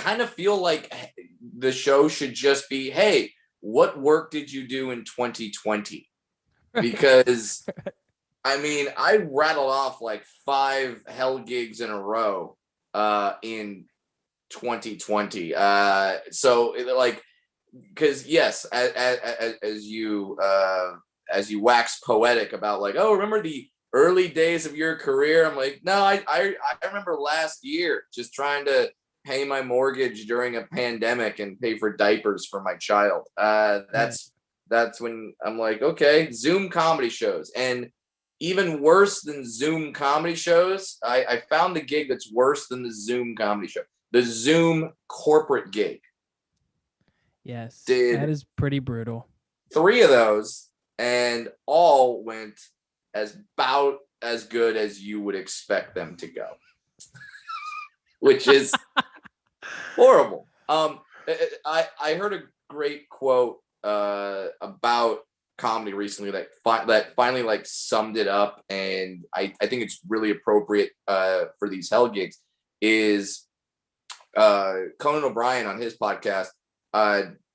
kind of feel like the show should just be, hey, what work did you do in 2020? Because I mean, I rattled off like 5 hell gigs in a row in 2020. So like, because yes, as you wax poetic about like, oh, remember the early days of your career? I'm like, no, I remember last year just trying to pay my mortgage during a pandemic and pay for diapers for my child. That's when I'm like, okay, Zoom comedy shows. And even worse than Zoom comedy shows, I found the gig that's worse than the Zoom comedy show. The Zoom corporate gig. Yes, Did that is pretty brutal. 3 of those, and all went about as good as you would expect them to go, which is horrible. I heard a great quote about comedy recently that finally like summed it up, and I think it's really appropriate for these hell gigs. Is Conan O'Brien on his podcast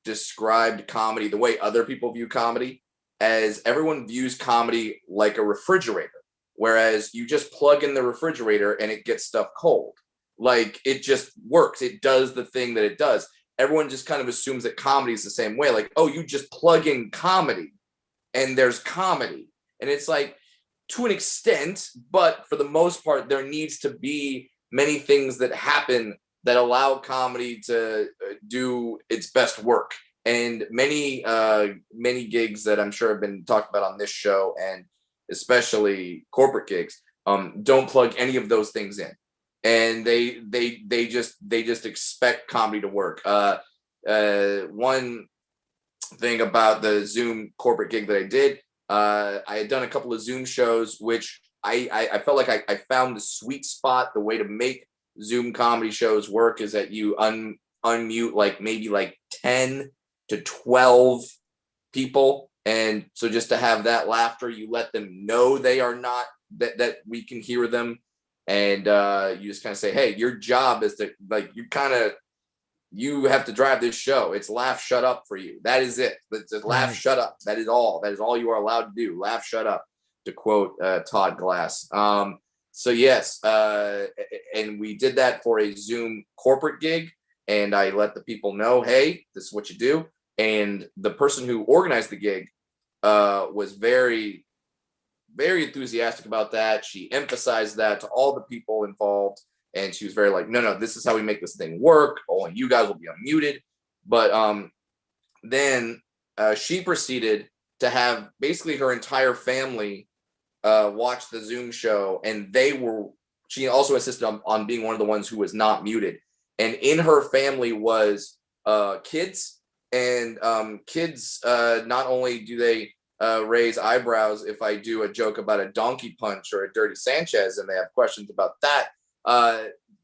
described comedy the way other people view comedy, as everyone views comedy like a refrigerator, whereas you just plug in the refrigerator and it gets stuff cold. Like, it just works. It does the thing that it does. Everyone just kind of assumes that comedy is the same way. Like, oh, you just plug in comedy and there's comedy. And it's like, to an extent, but for the most part, there needs to be many things that happen that allow comedy to do its best work. And many gigs that I'm sure have been talked about on this show, and especially corporate gigs, don't plug any of those things in, and they just expect comedy to work. One thing about the Zoom corporate gig that I did, I had done a couple of Zoom shows, which I felt like I found the sweet spot. The way to make Zoom comedy shows work is that you unmute like maybe like 10 to 12 people, and so just to have that laughter, you let them know they are not that we can hear them, and you just kind of say, hey, your job is to, like, you have to drive this show. It's laugh, shut up for you. That is it. It's laugh, shut up. That is all you are allowed to do. Laugh, shut up, to quote Todd Glass. So yes, and we did that for a Zoom corporate gig, and I let the people know, hey, this is what you do. And the person who organized the gig was very, very enthusiastic about that. She emphasized that to all the people involved, and she was very like, no, this is how we make this thing work. Only you guys will be unmuted. But then she proceeded to have basically her entire family watch the Zoom show, and she also insisted on being one of the ones who was not muted. And in her family was kids, and kids, not only do they raise eyebrows if I do a joke about a donkey punch or a dirty Sanchez, and they have questions about that,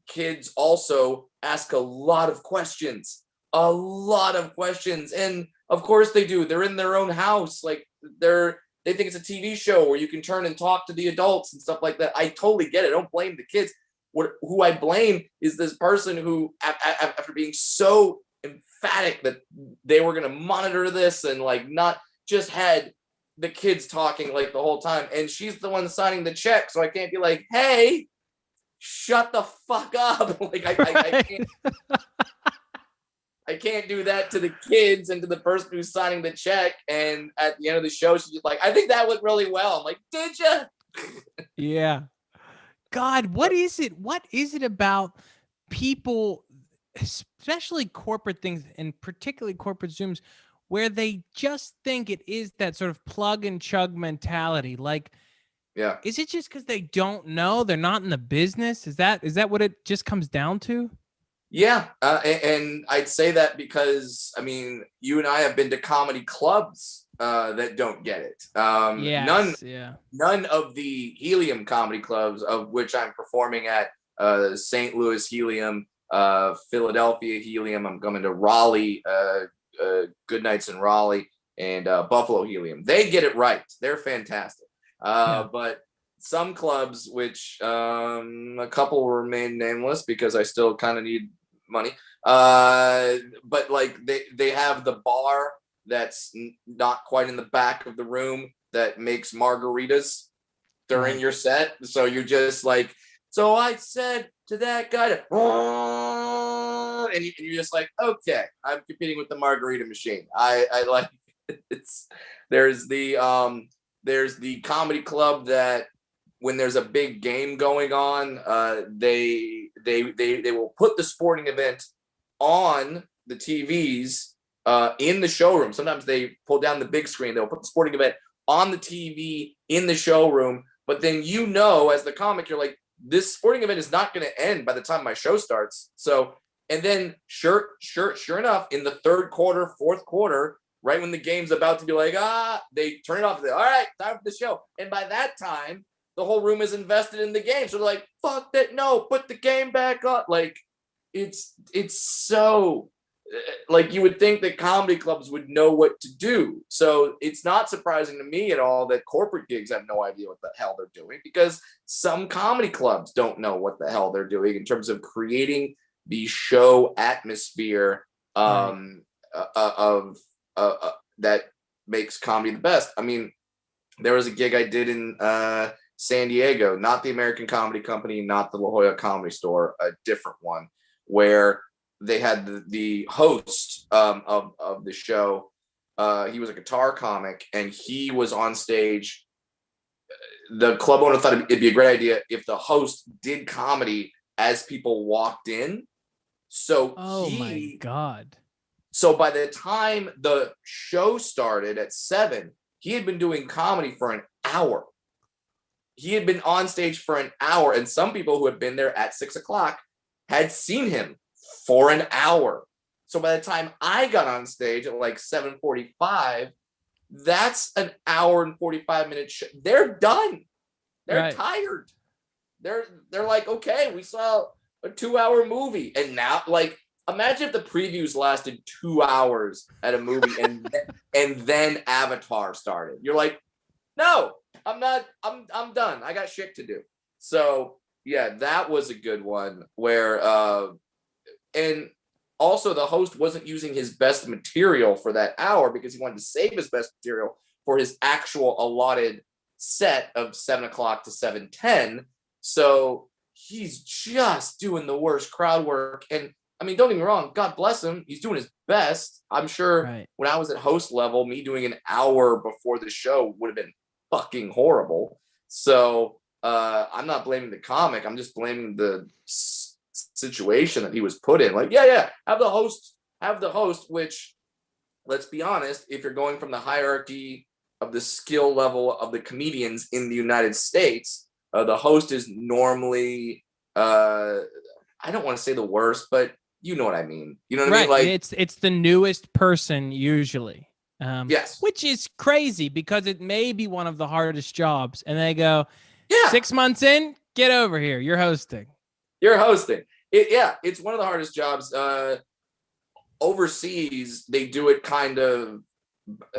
kids also ask a lot of questions, and of course they do. They're in their own house, like they think it's a TV show where you can turn and talk to the adults and stuff like that. I totally get it. I don't blame the kids. Who I blame is this person who, after being so emphatic that they were going to monitor this and like not just had the kids talking like the whole time, and she's the one signing the check, so I can't be like, hey, shut the fuck up. Like I can't do that to the kids and to the person who's signing the check. And at the end of the show, she's just like, I think that went really well. I'm like, did you? Yeah. God, what is it? What is it about people, especially corporate things, and particularly corporate Zooms, where they just think it is that sort of plug and chug mentality? Like, yeah, is it just because they don't know? They're not in the business? Is that what it just comes down to? Yeah, and I'd say that because, I mean, you and I have been to comedy clubs that don't get it. None of the Helium comedy clubs, of which I'm performing at, St. Louis Helium, Philadelphia Helium. I'm coming to Raleigh, Good Nights in Raleigh, and Buffalo Helium. They get it right. They're fantastic. But some clubs, which a couple remain nameless because I still kind of need money, But like they have the bar that's not quite in the back of the room that makes margaritas during your set. So you're just like, so I said to that guy to, and you're just like, okay, I'm competing with the margarita machine. I like it's there's the comedy club that when there's a big game going on, they will put the sporting event on the TVs in the showroom. Sometimes they pull down the big screen. They'll put the sporting event on the TV in the showroom. But then as the comic, you're like, this sporting event is not going to end by the time my show starts. So, and then sure enough, in the third quarter, fourth quarter, right when the game's about to be like, they turn it off. All right, time for the show. And by that time, the whole room is invested in the game. So they're like, fuck that. No, put the game back up. Like, it's so like you would think that comedy clubs would know what to do. So it's not surprising to me at all that corporate gigs have no idea what the hell they're doing, because some comedy clubs don't know what the hell they're doing in terms of creating the show atmosphere that makes comedy the best. I mean, there was a gig I did in San Diego, not the American Comedy Company, not the La Jolla Comedy Store, a different one, where they had the host of the show. He was a guitar comic, and he was on stage. The club owner thought it'd be a great idea if the host did comedy as people walked in. So my God. So by the time the show started at 7, he had been doing comedy for an hour. He had been on stage for an hour, and some people who had been there at 6 o'clock had seen him for an hour. So by the time I got on stage at like 7:45, that's an hour and 45-minute show. They're done. They're tired. They're like, okay, we saw a 2-hour movie, and now, like, imagine if the previews lasted 2 hours at a movie and then Avatar started. You're like, no, I'm not. I'm done. I got shit to do. So yeah, that was a good one where and also the host wasn't using his best material for that hour because he wanted to save his best material for his actual allotted set of 7 o'clock to 7:10. So he's just doing the worst crowd work. And I mean, don't get me wrong, God bless him. He's doing his best. I'm sure when I was at host level, me doing an hour before the show would have been fucking horrible. So I'm not blaming the comic. I'm just blaming the situation that he was put in. Like, have the host, which, let's be honest, if you're going from the hierarchy of the skill level of the comedians in the United States, the host is normally, I don't want to say the worst, but you know what I mean. You know what I mean? Like, it's the newest person usually. Yes. Which is crazy because it may be one of the hardest jobs. And they go, 6 months in, get over here. You're hosting. It's one of the hardest jobs. Overseas, they do it kind of,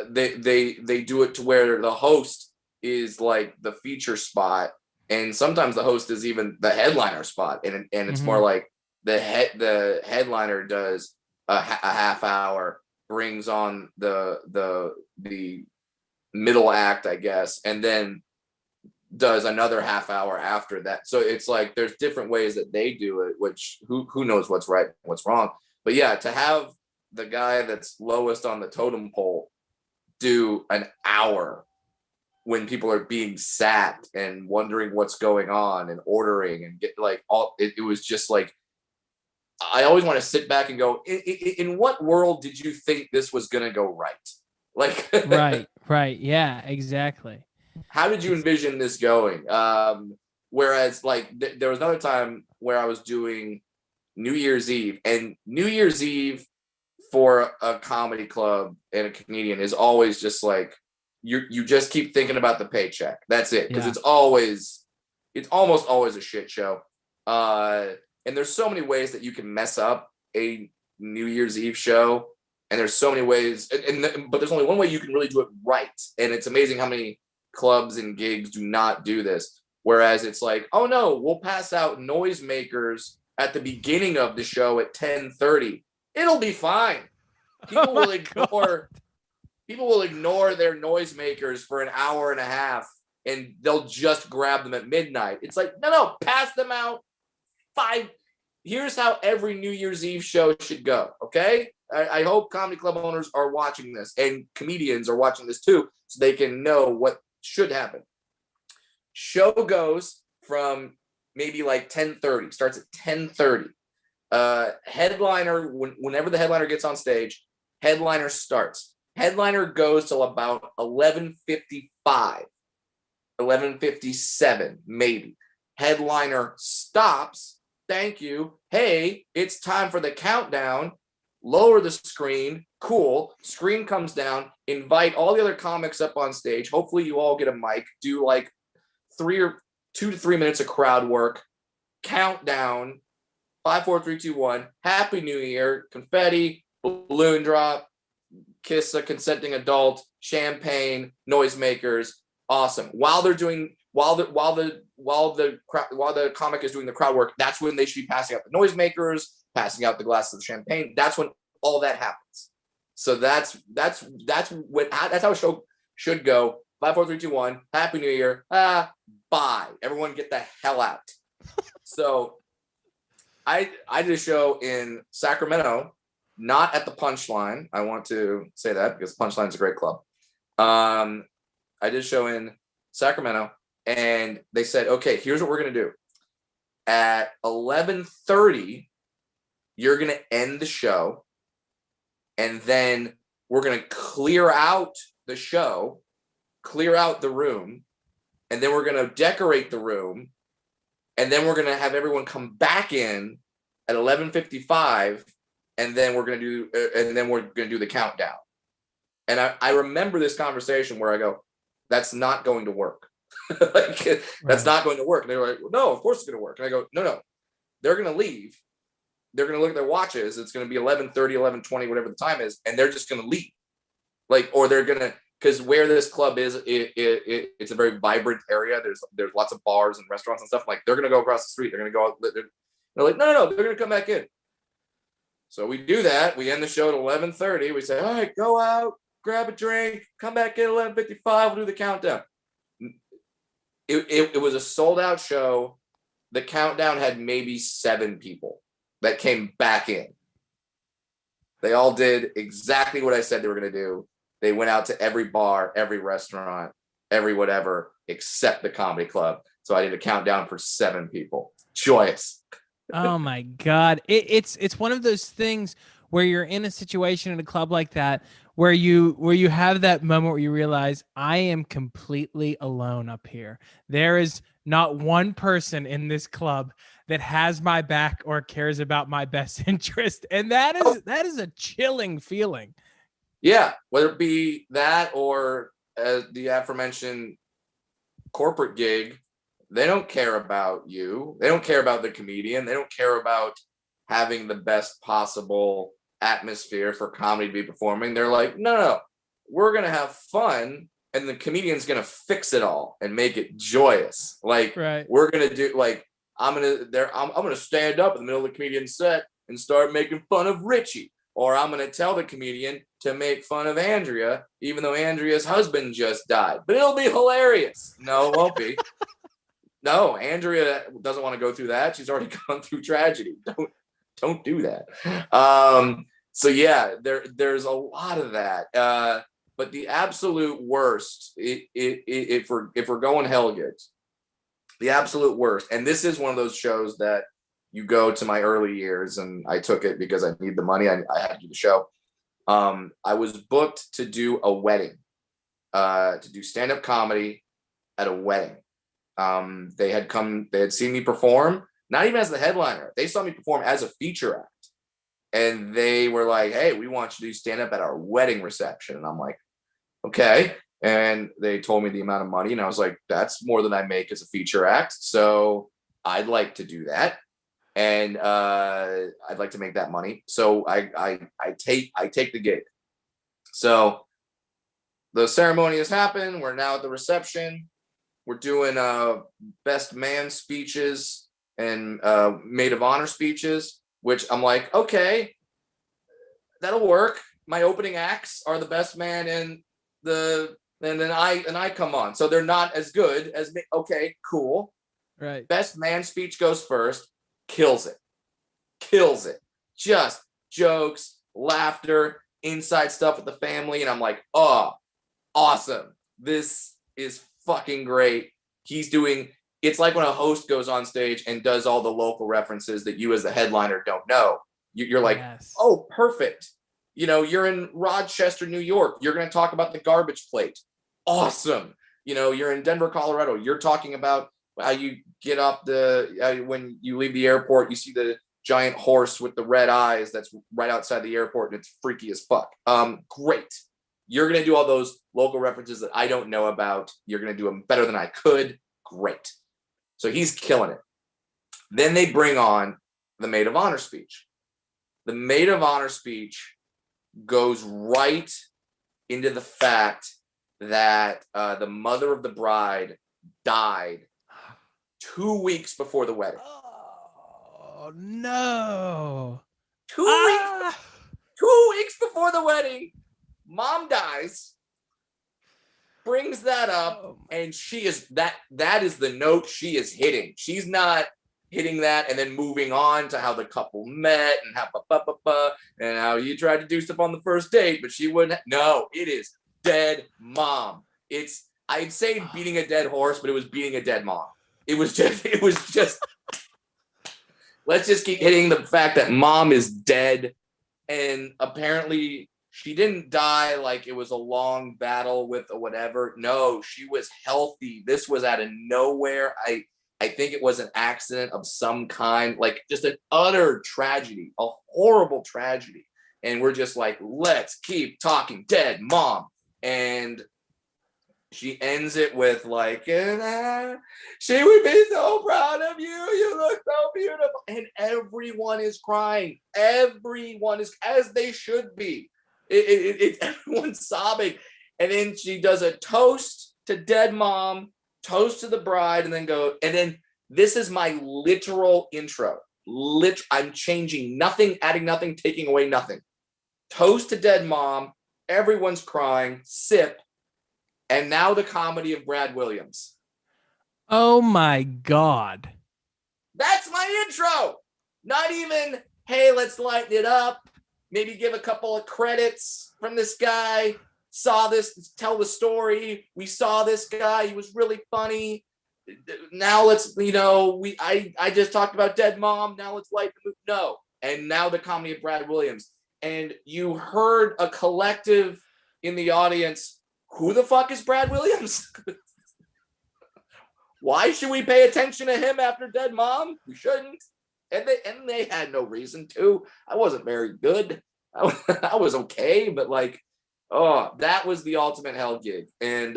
they do it to where the host is like the feature spot. And sometimes the host is even the headliner spot. And it's more like the headliner does a half hour, brings on the middle act, I guess, and then does another half hour after that. So it's like there's different ways that they do it, which who knows what's right and what's wrong. But yeah, to have the guy that's lowest on the totem pole do an hour when people are being sat and wondering what's going on and ordering and get like all it was just like, I always want to sit back and go, in what world did you think this was going to go right? Like, right. Yeah, exactly. How did you envision this going? Whereas like there was another time where I was doing New Year's Eve, and New Year's Eve for a comedy club and a comedian is always just like, you just keep thinking about the paycheck. That's it. Because it's almost always a shit show. And there's so many ways that you can mess up a New Year's Eve show. And there's so many ways, but there's only one way you can really do it right. And it's amazing how many clubs and gigs do not do this. Whereas it's like, oh no, we'll pass out noisemakers at the beginning of the show at 10:30. It'll be fine. Oh my God. People will ignore their noisemakers for an hour and a half, and they'll just grab them at midnight. It's like, no, pass them out. Here's how every New Year's Eve show should go. Okay. I hope comedy club owners are watching this, and comedians are watching this too, so they can know what should happen. Show goes from maybe like 10:30, starts at 10:30. Headliner, whenever the headliner gets on stage, headliner starts. Headliner goes till about 11:55, 11:57, maybe. Headliner stops. Thank you. Hey, it's time for the countdown. Lower the screen. Cool. Screen comes down. Invite all the other comics up on stage. Hopefully you all get a mic. Do like 2 to 3 minutes of crowd work. Countdown. 5, 4, 3, 2, 1. Happy New Year. Confetti. Balloon drop. Kiss a consenting adult. Champagne. Noisemakers. Awesome. While the comic is doing the crowd work, that's when they should be passing out the noisemakers, passing out the glasses of champagne. That's when all that happens. So that's how a show should go. 5, 4, 3, 2, 1. Happy New Year. Bye. Everyone get the hell out. So I did a show in Sacramento, not at the Punchline. I want to say that because Punchline is a great club. I did a show in Sacramento, and they said, okay, here's what we're going to do. At 11:30, you're going to end the show, and then we're going to clear out the show, clear out the room, and then we're going to decorate the room, and then we're going to have everyone come back in at 11:55, and then we're going to do the countdown. And I remember this conversation where I go, that's not going to work. That's not going to work. And they were like, well, no, of course it's going to work. And I go, no, they're going to leave. They're going to look at their watches. It's going to be 11:30, 11:20, whatever the time is. And they're just going to leave. Or they're going to, because where this club is, it's a very vibrant area. There's lots of bars and restaurants and stuff. They're going to go across the street. They're going to go, they're like, no, they're going to come back in. So we do that. We end the show at 11:30. We say, all right, go out, grab a drink, come back at 11:55. We'll do the countdown. It was a sold out show. The countdown had maybe 7 people that came back in. They all did exactly what I said they were going to do. They went out to every bar, every restaurant, every whatever, except the comedy club. So I did a countdown for 7 people. Joyous. Oh my God. It's one of those things where you're in a situation in a club like that where you have that moment where you realize I am completely alone up here. There is not one person in this club that has my back or cares about my best interest. And that is a chilling feeling. Yeah, whether it be that or the aforementioned corporate gig, they don't care about you. They don't care about the comedian. They don't care about having the best possible atmosphere for comedy to be performing. They're like, no, we're going to have fun, and the comedian's going to fix it all and make it joyous. Right. We're going to do I'm going to stand up in the middle of the comedian's set and start making fun of Richie. Or I'm going to tell the comedian to make fun of Andrea, even though Andrea's husband just died. But it'll be hilarious. No, it won't be. No, Andrea doesn't want to go through that. She's already gone through tragedy. Don't do that. So yeah, there's a lot of that. But the absolute worst, if we're going Helget, the absolute worst, and this is one of those shows that you go to my early years, and I took it because I need the money. I had to do the show. I was booked to do a wedding, to do stand-up comedy at a wedding. They had seen me perform, not even as the headliner. They saw me perform as a feature act. And they were like, hey, we want you to do stand-up at our wedding reception. And I'm like, okay. And they told me the amount of money. And I was like, that's more than I make as a feature act. So I'd like to do that. And I'd like to make that money. So I take the gig. So the ceremony has happened. We're now at the reception. We're doing best man speeches. and maid of honor speeches, which I'm like, okay, that'll work. My opening acts are the best man and then I come on. So they're not as good as me. Okay, cool. Right. Best man speech goes first, kills it. Kills it. Just jokes, laughter, inside stuff with the family. And I'm like, oh, awesome. This is fucking great. He's doing, it's like when a host goes on stage and does all the local references that you as the headliner don't know. You're like, Yes. oh, perfect. You know, you're in Rochester, New York. You're going to talk about the garbage plate. Awesome. You know, you're in Denver, Colorado. You're talking about how you get off when you leave the airport, you see the giant horse with the red eyes that's right outside the airport and it's freaky as fuck. Great. You're going to do all those local references that I don't know about. You're going to do them better than I could. Great. So he's killing it. Then they bring on the maid of honor speech. The maid of honor speech goes right into the fact that the mother of the bride died 2 weeks before the wedding. Oh no. 2 weeks before the wedding, mom dies, brings that up, and she is that is the note she is hitting. She's not hitting that and then moving on to how the couple met and how and how you tried to do stuff on the first date, but she wouldn't. No, it is dead mom. I'd say beating a dead horse, but it was beating a dead mom. It was just let's just keep hitting the fact that mom is dead. And apparently she didn't die like it was a long battle with or whatever. No, she was healthy. This was out of nowhere. I think it was an accident of some kind, like just an utter tragedy, a horrible tragedy. And we're just like, let's keep talking dead mom. And she ends it with like, she would be so proud of you. You look so beautiful. And everyone is crying. Everyone is, as they should be. Everyone's sobbing. And then she does a toast to dead mom, toast to the bride, and then this is my literal intro. I'm changing nothing, adding nothing, taking away nothing. Toast to dead mom. Everyone's crying. Sip. And now the comedy of Brad Williams. Oh my God. That's my intro. Not even, hey, let's lighten it up. Maybe give a couple of credits from this guy. Saw this, tell the story. We saw this guy. He was really funny. Now let's, I just talked about dead mom. Now let's lighten the mood. No. And now the comedy of Brad Williams. And you heard a collective in the audience. Who the fuck is Brad Williams? Why should we pay attention to him after dead mom? We shouldn't. And they had no reason to. I wasn't very good. I was okay, but that was the ultimate hell gig. And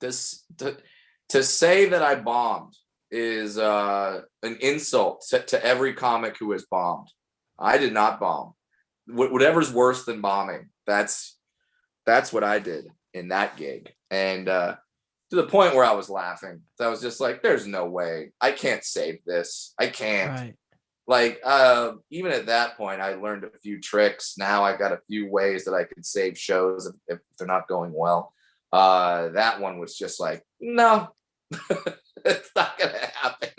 to say that I bombed is an insult to every comic who has bombed. I did not bomb. Whatever's worse than bombing, that's what I did in that gig. And to the point where I was laughing. I was just like, there's no way. I can't save this. I can't. Right. Even at that point, I learned a few tricks. Now I got a few ways that I could save shows if they're not going well. That one was just like, no, it's not going to happen.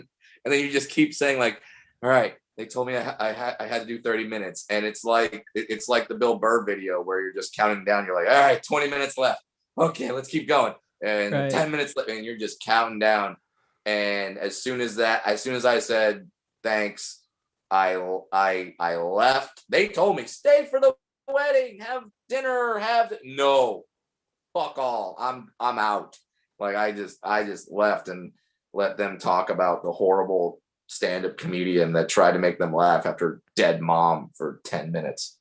And then you just keep saying like, all right, they told me I had to do 30 minutes. And it's like the Bill Burr video where you're just counting down. You're like, all right, 20 minutes left. Okay, let's keep going. And right. 10 minutes left, and you're just counting down. And as soon as I said thanks, I left. They told me, stay for the wedding, have dinner, no, fuck all. I'm out. Like I just left and let them talk about the horrible stand-up comedian that tried to make them laugh after dead mom for 10 minutes.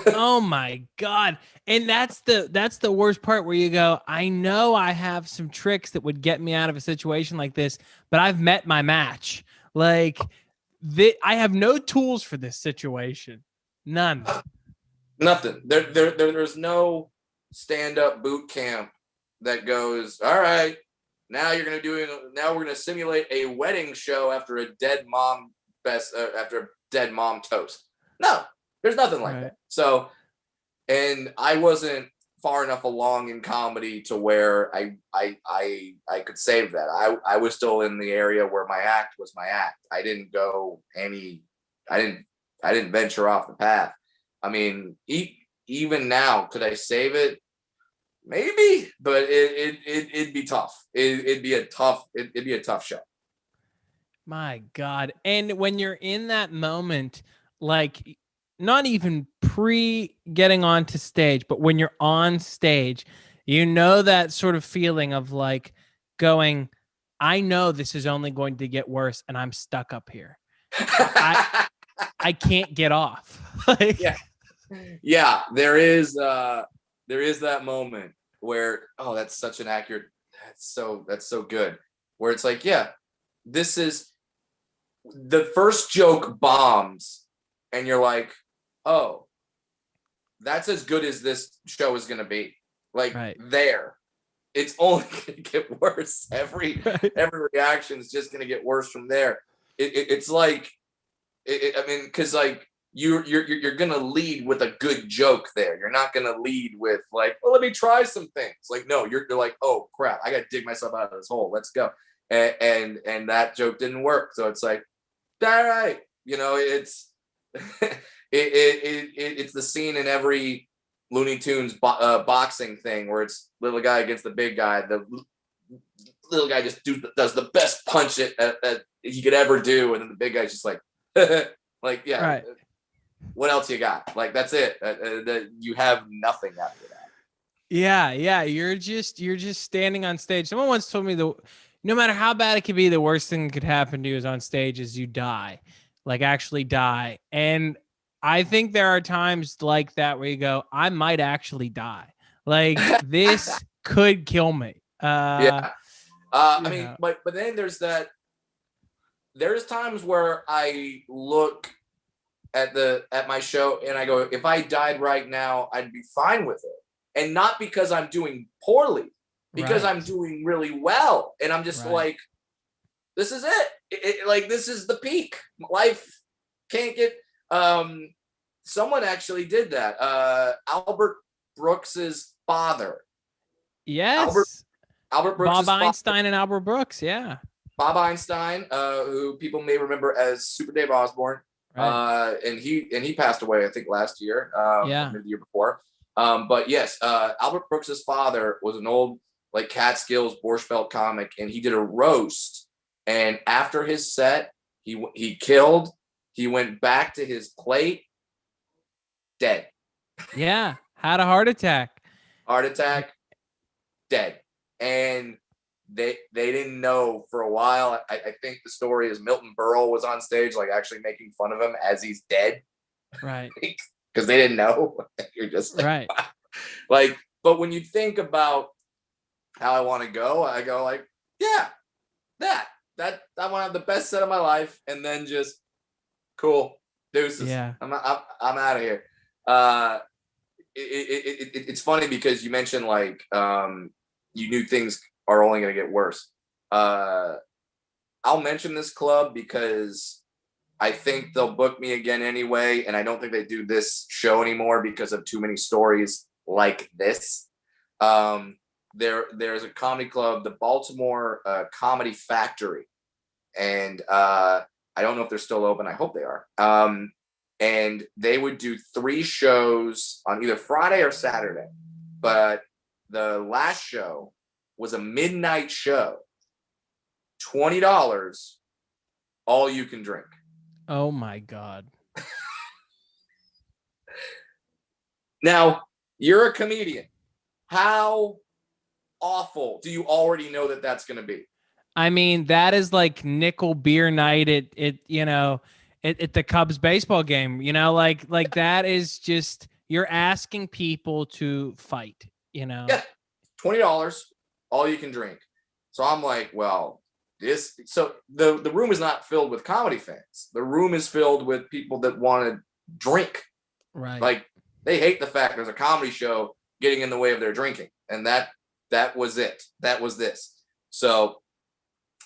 Oh my God. And that's the worst part where you go, I know I have some tricks that would get me out of a situation like this, but I've met my match. Like I have no tools for this situation. None. Nothing. There's no stand-up boot camp that goes, all right, now we're gonna simulate a wedding show after a dead mom after a dead mom toast. No, there's nothing like that. So, and I wasn't far enough along in comedy to where I could save that. I was still in the area where my act was my act. I didn't venture off the path. I mean, even now, could I save it? Maybe, but it'd be tough. It'd be a tough show. My God. And when you're in that moment, like not even pre getting onto stage, but when you're on stage, you know that sort of feeling of like going, I know this is only going to get worse and I'm stuck up here. I can't get off. Like, yeah, there is that moment where, oh, that's such an accurate, that's so good. Where it's like, yeah, this is the first joke bombs and you're like, oh, that's as good as this show is going to be. Like there, it's only going to get worse. Every reaction is just going to get worse from there. It's like, I mean, because like you're going to lead with a good joke there. You're not going to lead with like, well, let me try some things. Like, no, you're like, oh crap, I got to dig myself out of this hole. Let's go. And that joke didn't work. So it's like, all right, it's it's the scene in every Looney Tunes boxing thing where it's little guy against the big guy. The little guy just does the best punch that he could ever do, and then the big guy's just like, like, yeah, right. What else you got? Like, that's it. You have nothing after that. Yeah, you're just standing on stage. Someone once told me no matter how bad it could be, the worst thing that could happen to you is on stage is you die, like actually die. And I think there are times like that where you go, I might actually die. Like this could kill me. I mean, but then there's times where I look at my show and I go, if I died right now, I'd be fine with it. And not because I'm doing poorly, because I'm doing really well. And I'm just like, this is it. Like, this is the peak. Life can't get, someone actually did that. Albert Brooks's father. Yes. Albert Brooks. Bob Einstein and Albert Brooks. Yeah. Bob Einstein, who people may remember as Super Dave Osborne. And he passed away, I think, last year, maybe the year before. But yes, Albert Brooks's father was an old, like, Catskills Borscht Belt comic, and he did a roast. And after his set, he went back to his plate, dead. Yeah, had a heart attack. Dead. And they didn't know for a while. I think the story is Milton Berle was on stage, like, actually making fun of him as he's dead. Right. Because they didn't know. You're just like, right. Like, but when you think about how I want to go, I go like, yeah, that I want to have the best set of my life, and then just cool deuces. Yeah. I'm out of here. It's funny because you mentioned like you knew things are only going to get worse. I'll mention this club because I think they'll book me again anyway, and I don't think they do this show anymore because of too many stories like this. There's a comedy club, the Baltimore Comedy Factory, and I don't know if they're still open. I hope they are. And they would do 3 shows on either Friday or Saturday, but the last show was a midnight show, $20, all you can drink. Oh my God. Now, you're a comedian. How awful do you already know that that's going to be? I mean, that is like nickel beer night at the Cubs baseball game, like that is just, you're asking people to fight, Yeah. $20, all you can drink. So I'm like, well, the room is not filled with comedy fans. The room is filled with people that want to drink. Right. Like, they hate the fact there's a comedy show getting in the way of their drinking. And that was it. That was this. So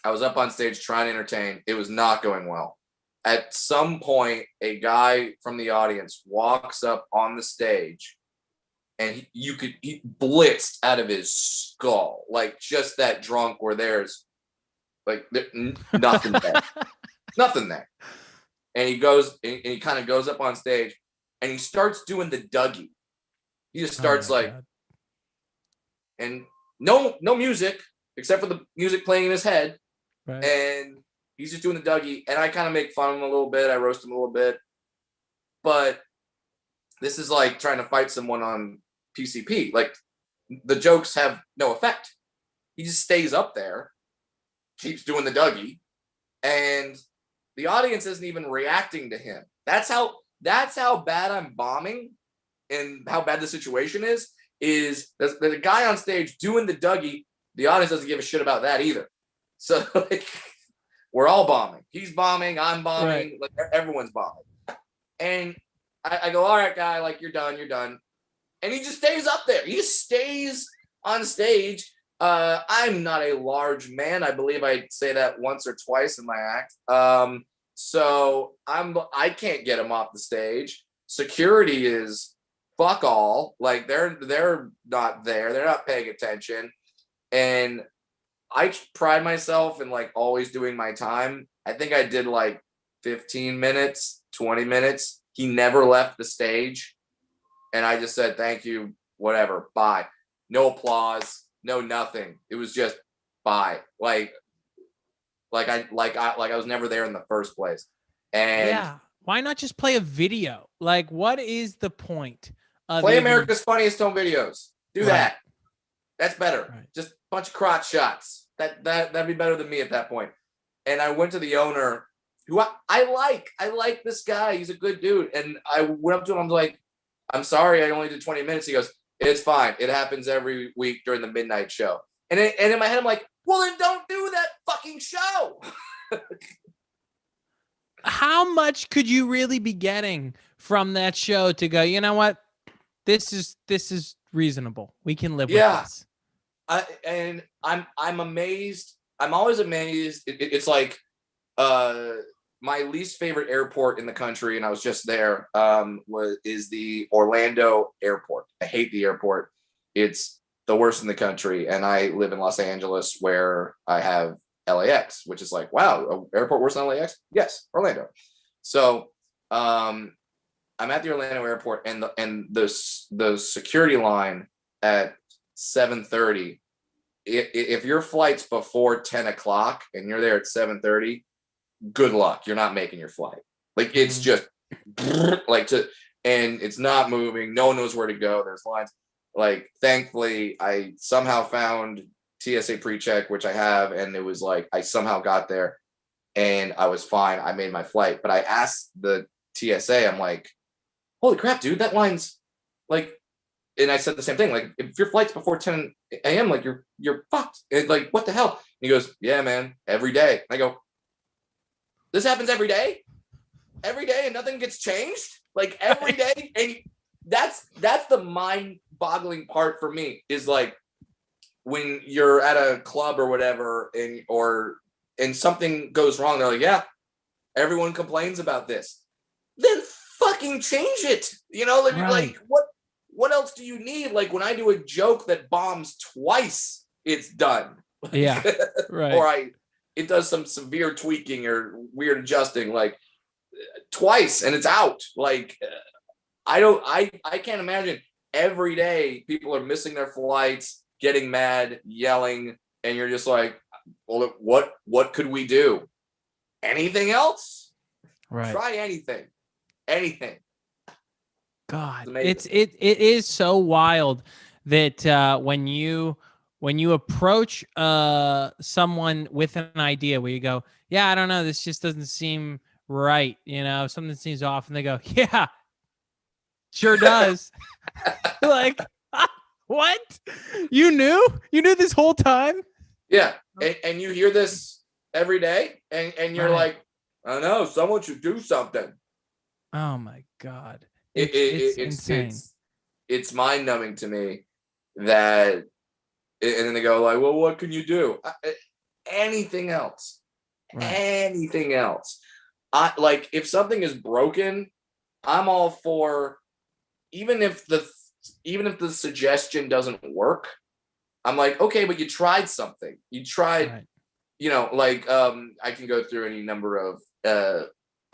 I was up on stage trying to entertain. It was not going well. At some point, a guy from the audience walks up on the stage, and he blitzed out of his skull, like just that drunk where there's like nothing there, nothing there. And he kind of goes up on stage, and he starts doing the Dougie. He just starts like, God. and no music except for the music playing in his head, Right. and he's just doing the Dougie. And I kind of make fun of him a little bit. I roast him a little bit, but this is like trying to fight someone on PCP. Like the jokes have no effect. He just stays up there, keeps doing the Dougie, and the audience isn't even reacting to him. That's how bad I'm bombing, and how bad the situation is there's a guy on stage doing the Dougie. The audience doesn't give a shit about that either. So like, we're all bombing. He's bombing. I'm bombing. Right. Like everyone's bombing. And I go, all right, guy, like you're done. And he just stays up there. He just stays on stage. I'm not a large man. I believe I say that once or twice in my act. So I can't get him off the stage. Security is fuck all. Like they're not there. They're not paying attention. And I pride myself in like always doing my time. I think I did like 15 minutes, 20 minutes. He never left the stage. And I just said, thank you, whatever, bye. No applause, no nothing. It was just bye. Like I was never there in the first place. And yeah, why not just play a video? Like, what is the point of play America's Funniest Home Videos? Do that. That's better. Right. Just a bunch of crotch shots. That'd be better than me at that point. And I went to the owner, who I like. I like this guy. He's a good dude. And I went up to him. I'm like, I'm sorry, I only did 20 minutes. He goes, it's fine. It happens every week during the midnight show. And in my head, I'm like, well, then don't do that fucking show. How much could you really be getting from that show to go, you know what? This is reasonable. We can live with this. I'm amazed. I'm always amazed. It's like my least favorite airport in the country, and I was just there, is the Orlando airport. I hate the airport. It's the worst in the country. And I live in Los Angeles, where I have LAX, which is like, wow, airport worse than LAX? Yes, Orlando. So I'm at the Orlando airport, and the security line at 7:30. If your flight's before 10 o'clock and you're there at 7:30, good luck. You're not making your flight. Like it's just like and it's not moving. No one knows where to go. There's lines. Like thankfully, I somehow found TSA pre-check, which I have, and it was like I somehow got there, and I was fine. I made my flight, but I asked the TSA, I'm like, holy crap, dude, that line's like, and I said the same thing, like if your flight's before 10 a.m., like you're fucked. And like, what the hell? And he goes, yeah, man, every day. And I go, this happens every day, and nothing gets changed, like every day. And that's the mind-boggling part for me, is like when you're at a club or whatever, and something goes wrong, they're like, yeah, everyone complains about this. Then fucking change it. You know, like what else do you need? Like when I do a joke that bombs twice, it's done. Yeah, right. Or it does some severe tweaking or weird adjusting, like twice, and it's out. Like I can't imagine every day people are missing their flights, getting mad, yelling, and you're just like, well, what could we do? Anything else? Right. Try anything. God, it is so wild that when you approach someone with an idea where you go, yeah, I don't know, this just doesn't seem right, you know, something seems off, and they go, yeah, sure does. Like, what? You knew this whole time? Yeah, and you hear this every day, and you're like, I don't know, someone should do something. Oh my God. It's insane. It's mind-numbing to me that And then they go like, well, what can you do? Anything else. Right. Anything else. I like, if something is broken, I'm all for, even if the suggestion doesn't work, I'm like, okay, but you tried something. You tried, Right. you know, like, I can go through any number of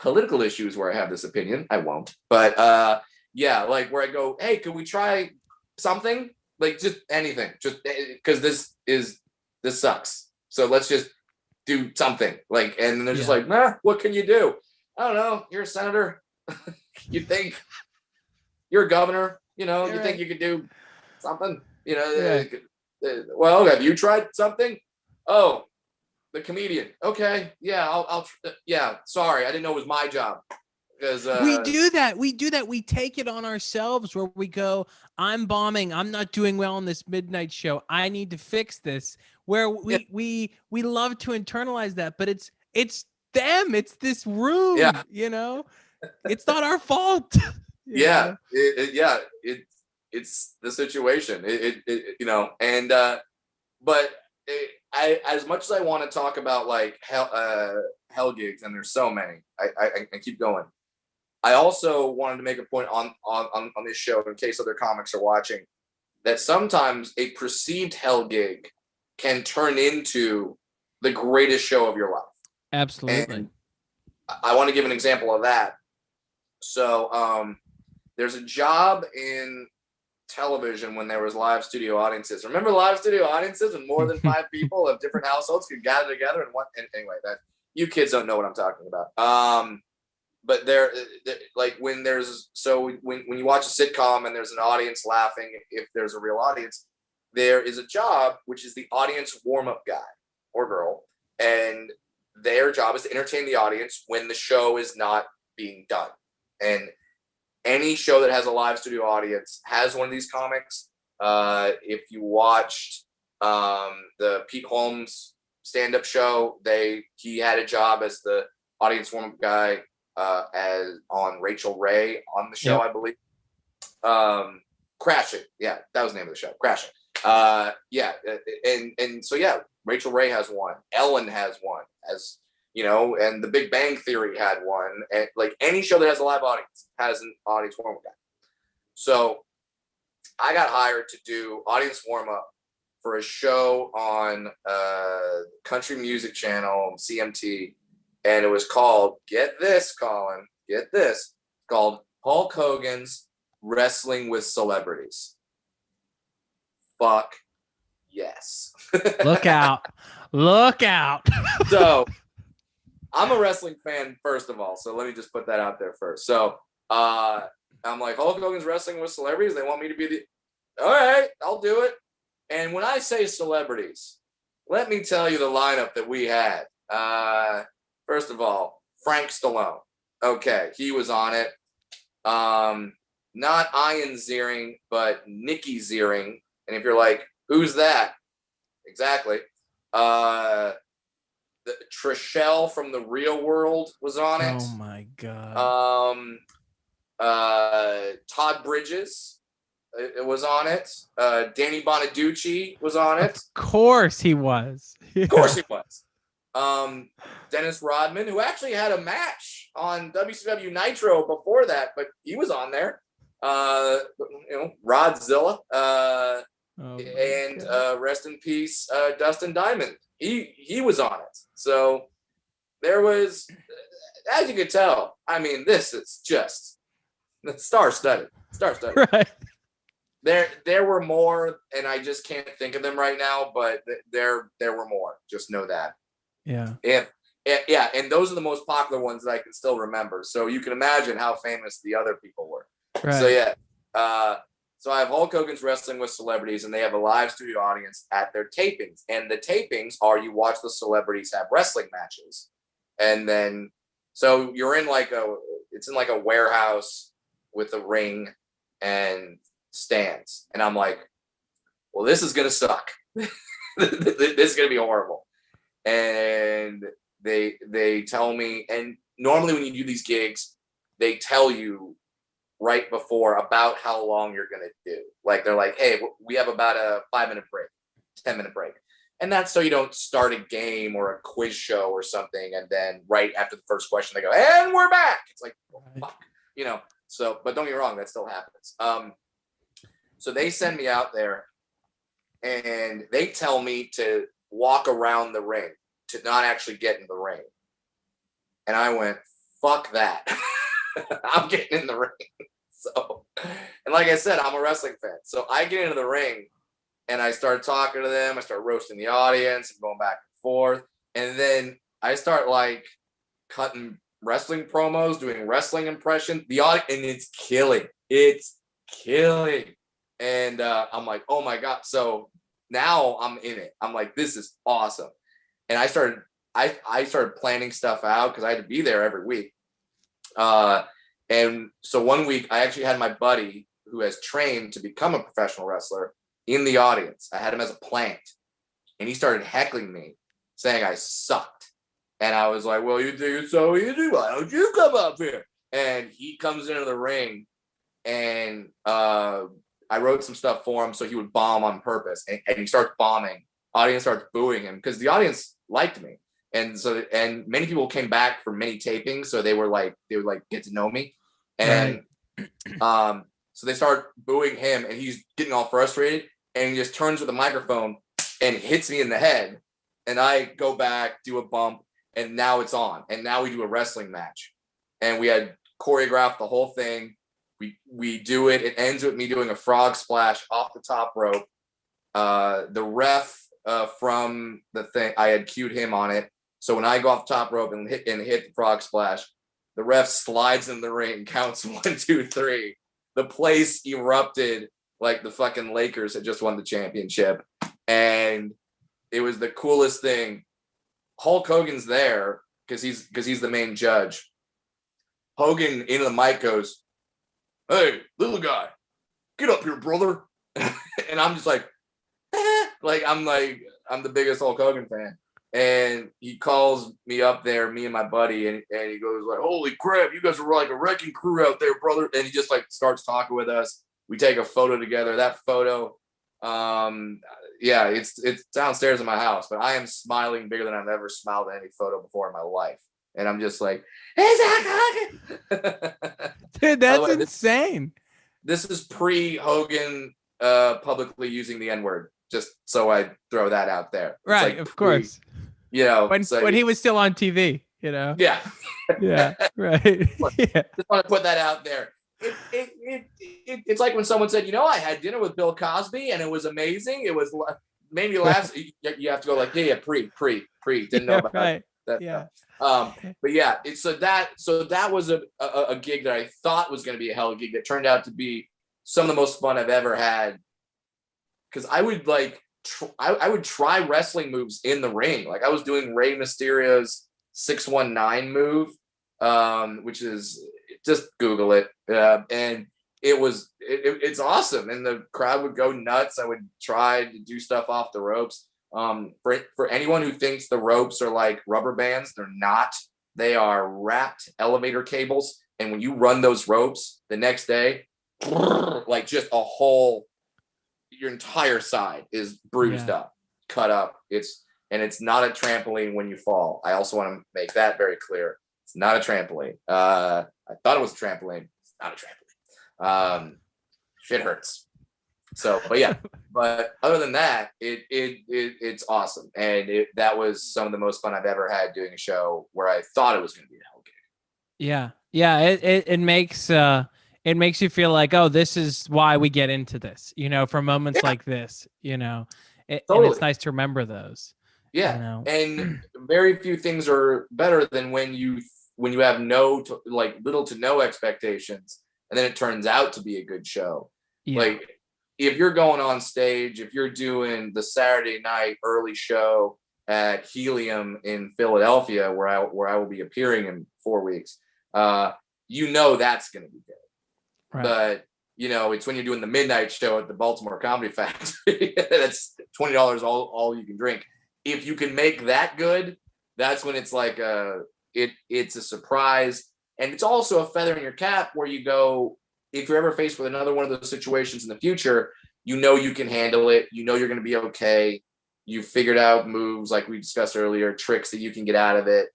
political issues where I have this opinion. I won't, but yeah, like where I go, hey, could we try something? Like just anything, just because this sucks. So let's just do something. Like, and then they're just Yeah. like, nah, what can you do? I don't know. You're a senator. You think you're a governor? You know, You're you think right. you could do something? You know, Yeah. well, have you tried something? Oh, the comedian. Okay, yeah, I'll yeah. Sorry, I didn't know it was my job because We do that. We do that. We take it on ourselves where we go, I'm bombing. I'm not doing well on this midnight show. I need to fix this. Where yeah, we love to internalize that, but it's them. It's this room, yeah, you know? It's not our fault. You yeah, know? yeah. It's the situation. You know, and but I, as much as I want to talk about like hell gigs, and there's so many, I keep going. I also wanted to make a point on this show, in case other comics are watching, that sometimes a perceived hell gig can turn into the greatest show of your life. Absolutely. And I want to give an example of that. So there's a job in television when there was live studio audiences. Remember live studio audiences when more than 5 people of different households could gather together and anyway, that you kids don't know what I'm talking about. But there, like when there's, so when you watch a sitcom and there's an audience laughing, if there's a real audience, there is a job which is the audience warm-up guy or girl, and their job is to entertain the audience when the show is not being done. And any show that has a live studio audience has one of these comics. If you watched the Pete Holmes stand-up show, he had a job as the audience warm-up guy as on Rachel Ray on the show, Yep. I believe. Crashing, yeah, that was the name of the show. Crashing, yeah, and so yeah, Rachel Ray has one. Ellen has one, as you know, and The Big Bang Theory had one. And like any show that has a live audience has an audience warm-up guy. So I got hired to do audience warm-up for a show on country music channel, CMT, and it was called, get this, Collin, get this, called Hulk Hogan's Wrestling with Celebrities. Fuck yes. Look out. Look out. So I'm a wrestling fan, first of all, so let me just put that out there first. So I'm like, Hulk Hogan's Wrestling with Celebrities. They want me to be the, all right, I'll do it. And when I say celebrities, let me tell you the lineup that we had. First of all, Frank Stallone. Okay, he was on it. Not Ian Ziering, but Nikki Ziering. And if you're like, who's that? Exactly. Trishelle from The Real World was on it. Oh my God. Todd Bridges, it was on it. Danny Bonaducci was on it. Of course he was. Yeah. Of course he was. Dennis Rodman, who actually had a match on WCW Nitro before that, but he was on there. Rodzilla. Rest in peace, Dustin Diamond. He was on it. So there was, as you could tell, I mean, this is just star-studded. Right. There were more, and I just can't think of them right now, but there were more. Just know that. Yeah. Yeah, and those are the most popular ones that I can still remember. So you can imagine how famous the other people were. Right. So yeah, so I have Hulk Hogan's Wrestling with Celebrities, and they have a live studio audience at their tapings. And the tapings are, you watch the celebrities have wrestling matches, and then so you're in it's in like a warehouse with a ring and stands, and I'm like, well, this is gonna suck. This is gonna be horrible. And they tell me, and normally when you do these gigs, they tell you right before about how long you're going to do. Like, they're like, hey, we have about a 5-minute break. 10-minute break. And that's so you don't start a game or a quiz show or something, and then right after the first question they go, and we're back. It's like, oh, fuck, you know. So, but don't get me wrong, that still happens. So they send me out there, and they tell me to walk around the ring, to not actually get in the ring. And I went, fuck that. I'm getting in the ring. So, and like I said, I'm a wrestling fan. So I get into the ring, and I start talking to them. I start roasting the audience and going back and forth. And then I start like cutting wrestling promos, doing wrestling impressions. The audience, and it's killing. It's killing. And I'm like, oh my God. So now I'm in it. I'm like, this is awesome. And I started planning stuff out because I had to be there every week. And so one week I actually had my buddy who has trained to become a professional wrestler in the audience. I had him as a plant, and he started heckling me, saying I sucked. And I was like, well, you think it's so easy? Why don't you come up here? And he comes into the ring, and I wrote some stuff for him so he would bomb on purpose. And he starts bombing. Audience starts booing him because the audience liked me. And so, and many people came back for many tapings. So they would get to know me. And so they start booing him, and he's getting all frustrated. And he just turns with the microphone and hits me in the head. And I go back, do a bump, and now it's on. And now we do a wrestling match. And we had choreographed the whole thing. We do it. It ends with me doing a frog splash off the top rope. The ref from the thing, I had cued him on it. So when I go off the top rope and hit the frog splash, the ref slides in the ring, counts 1, 2, 3. The place erupted like the fucking Lakers had just won the championship. And it was the coolest thing. Hulk Hogan's there because he's the main judge. Hogan into the mic goes, hey, little guy, get up here, brother. And I'm just like I'm the biggest Hulk Hogan fan. And he calls me up there, me and my buddy, and he goes like, holy crap, you guys are like a wrecking crew out there, brother. And he just like starts talking with us. We take a photo together. That photo, it's downstairs in my house, but I am smiling bigger than I've ever smiled at any photo before in my life. And I'm just like, hey, Zach Hogan. Dude, that's insane. This is pre-Hogan publicly using the N-word, just so I throw that out there. It's right, like of course. You know, when he was still on TV, you know. Yeah. Yeah. Right. Yeah. Just want to put that out there. It's like when someone said, you know, I had dinner with Bill Cosby and it was amazing. It was made me laugh. You have to go like, yeah, pre. Didn't know about that. Yeah. But yeah, so that was a gig that I thought was going to be a hell of a gig that turned out to be some of the most fun I've ever had. Because I would I would try wrestling moves in the ring. Like I was doing Rey Mysterio's 619 move, which is, just Google it. And it's awesome. And the crowd would go nuts. I would try to do stuff off the ropes. For anyone who thinks the ropes are like rubber bands, they're not. They are wrapped elevator cables. And when you run those ropes the next day, like just a whole, your entire side is bruised up, cut up. It's not a trampoline when you fall. I also want to make that very clear. It's not a trampoline. I thought it was a trampoline. It's not a trampoline. Shit hurts. So, but yeah, but other than that, it's awesome. And that was some of the most fun I've ever had doing a show where I thought it was going to be a hell gig. Yeah. Yeah. It makes you feel like, oh, this is why we get into this, you know, for moments like this, you know, totally. And it's nice to remember those. Yeah. You know? And very few things are better than when you have little to no expectations, and then it turns out to be a good show. Yeah. Like if you're going on stage, if you're doing the Saturday night early show at Helium in Philadelphia, where I will be appearing in 4 weeks, you know that's going to be good. Right. But you know, it's when you're doing the midnight show at the Baltimore Comedy Factory that's $20 all you can drink. If you can make that good, that's when it's like it's a surprise, and it's also a feather in your cap where you go, if you're ever faced with another one of those situations in the future, you know you can handle it. You know you're going to be okay. you figured out moves like we discussed earlier, tricks that you can get out of it.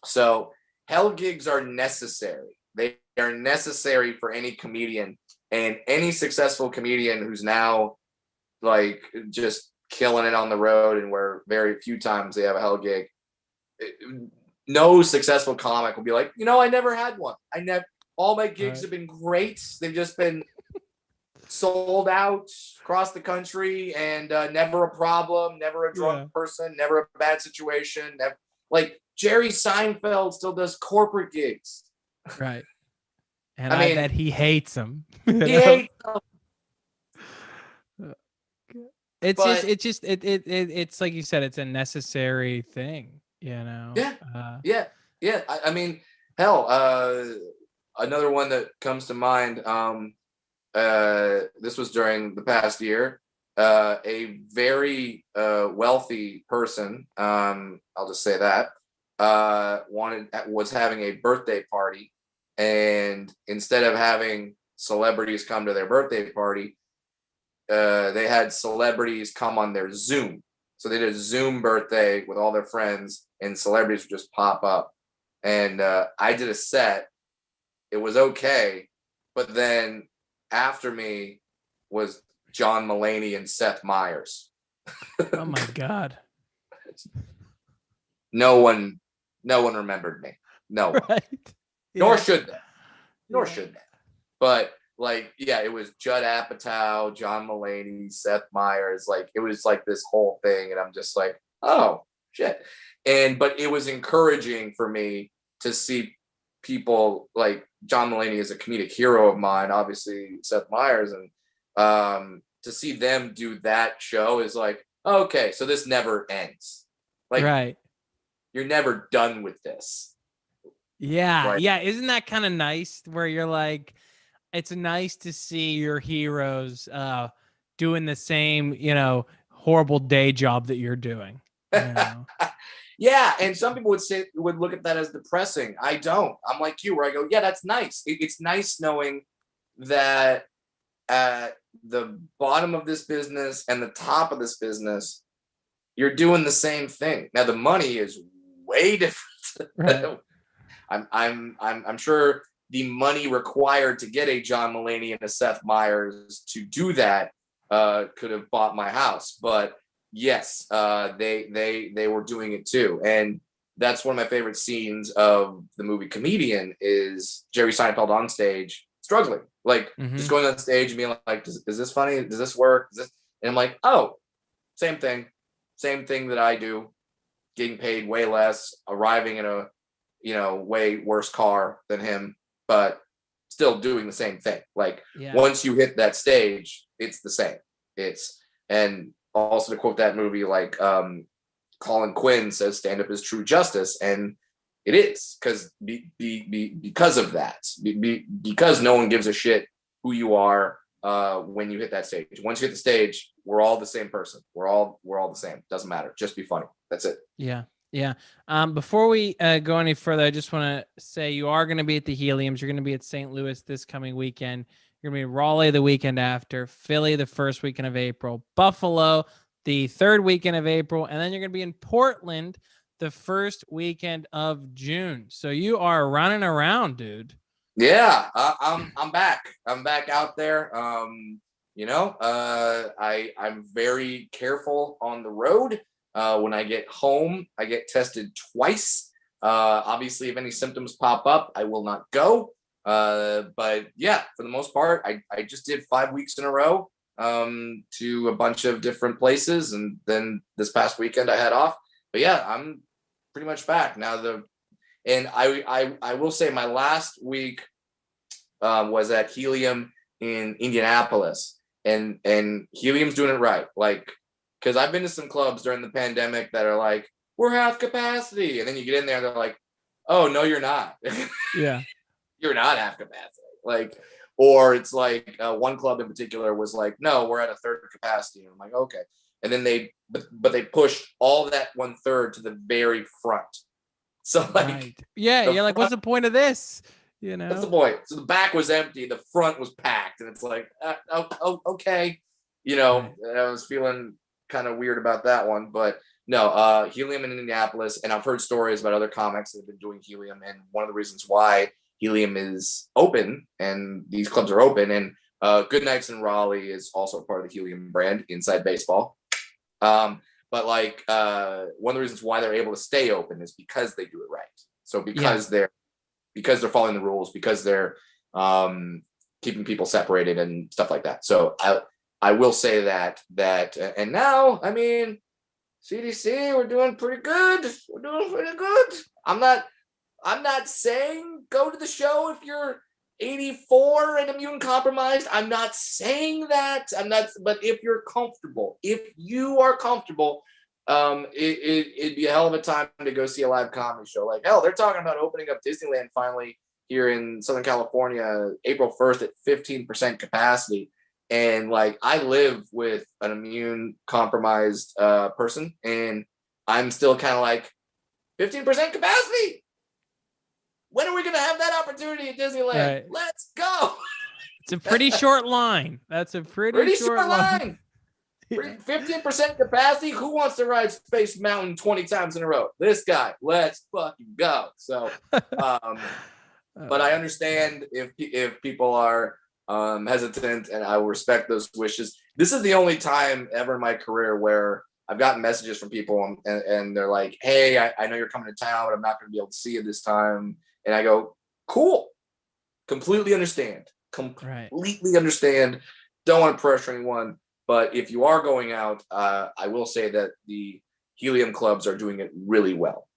So hell gigs are necessary. They are necessary for any comedian, and any successful comedian who's now like just killing it on the road, and where very few times they have a hell gig. No successful comic will be like, I never had one. All my gigs have been great. They've just been sold out across the country, and never a problem, never a drunk person, never a bad situation. Like Jerry Seinfeld still does corporate gigs. Right. And I bet he hates them. He hates them. It's like you said, it's a necessary thing, Yeah. I mean, hell, another one that comes to mind, this was during the past year, a very wealthy person, I'll just say that, was having a birthday party, and instead of having celebrities come to their birthday party, they had celebrities come on their Zoom. So they did a Zoom birthday with all their friends, and celebrities would just pop up. And I did a set. It was okay, but then after me was John Mulaney and Seth Meyers. Oh my God. No one remembered me. No one. Right. Nor should they. But it was Judd Apatow, John Mulaney, Seth Meyers. It was like this whole thing, and I'm just like, oh shit. But it was encouraging for me to see people like John Mulaney is a comedic hero of mine, obviously Seth Meyers, and to see them do that show is like, okay, so this never ends. Right. You're never done with this. Yeah. Yeah. Isn't that kind of nice where you're like, it's nice to see your heroes doing the same, horrible day job that you're doing. Yeah, and some people would look at that as depressing. I don't. I'm like you, where I go, yeah, that's nice. It's nice knowing that at the bottom of this business and the top of this business, you're doing the same thing. Now the money is way different. Right. I'm sure the money required to get a John Mulaney and a Seth Meyers to do that could have bought my house, but yes, they were doing it too. And that's one of my favorite scenes of the movie Comedian is Jerry Seinfeld on stage struggling, just going on stage and being like, is this funny? Does this work? And I'm like, oh, same thing that I do, getting paid way less, arriving in a, way worse car than him, but still doing the same thing. Once you hit that stage, it's the same. And also to quote that movie, Collin Quinn says, stand up is true justice. And it is, because of that, because no one gives a shit who you are when you hit that stage. Once you hit the stage, we're all the same person. We're all the same. Doesn't matter. Just be funny. That's it. Yeah. Yeah. Before we go any further, I just want to say you are going to be at the Heliums. You're going to be at St. Louis this coming weekend. You're going to be in Raleigh the weekend after, Philly the first weekend of April, Buffalo the third weekend of April, and then you're going to be in Portland the first weekend of June. So you are running around, dude. Yeah, I'm back. I'm back out there. I'm very careful on the road. When I get home, I get tested twice. Obviously, if any symptoms pop up, I will not go. But yeah, for the most part, I just did 5 weeks in a row to a bunch of different places, and then this past weekend I had off. But yeah, I'm pretty much back now. And I will say my last week was at Helium in Indianapolis, and Helium's doing it right. Because I've been to some clubs during the pandemic that are like, we're half capacity, and then you get in there and they're like, oh no, you're not. Yeah. You're not half capacity. Or it's like one club in particular was like, no, we're at a third capacity. And I'm like, okay. And then they pushed all that 1/3 to the very front. So right. Yeah, you're like, what's the point of this? That's the point. So the back was empty, the front was packed, and it's like, okay. Right. I was feeling kind of weird about that one. But no, Helium in Indianapolis, and I've heard stories about other comics that have been doing Helium, and one of the reasons why Helium is open and these clubs are open, and Good Nights in Raleigh is also part of the Helium brand, Inside Baseball. But like one of the reasons why they're able to stay open is because they do it right. So because they're following the rules, because they're keeping people separated and stuff like that. So I will say that and now, I mean, CDC, we're doing pretty good. We're doing pretty good. I'm not saying go to the show if you're 84 and immune compromised. I'm not saying that. But if you are comfortable, it'd be a hell of a time to go see a live comedy show. Like, hell, they're talking about opening up Disneyland finally here in Southern California, April 1st at 15% capacity. And like, I live with an immune compromised person, and I'm still kind of like 15% capacity. When are we going to have that opportunity at Disneyland? Right. Let's go. It's a pretty short line. That's a pretty short line. 15% capacity. Who wants to ride Space Mountain 20 times in a row? This guy. Let's fucking go. So, but I understand if people are hesitant, and I will respect those wishes. This is the only time ever in my career where I've gotten messages from people and they're like, hey, I know you're coming to town, but I'm not going to be able to see you this time. And I go, cool. Completely understand. Completely understand. Don't want to pressure anyone. But if you are going out, I will say that the Helium clubs are doing it really well.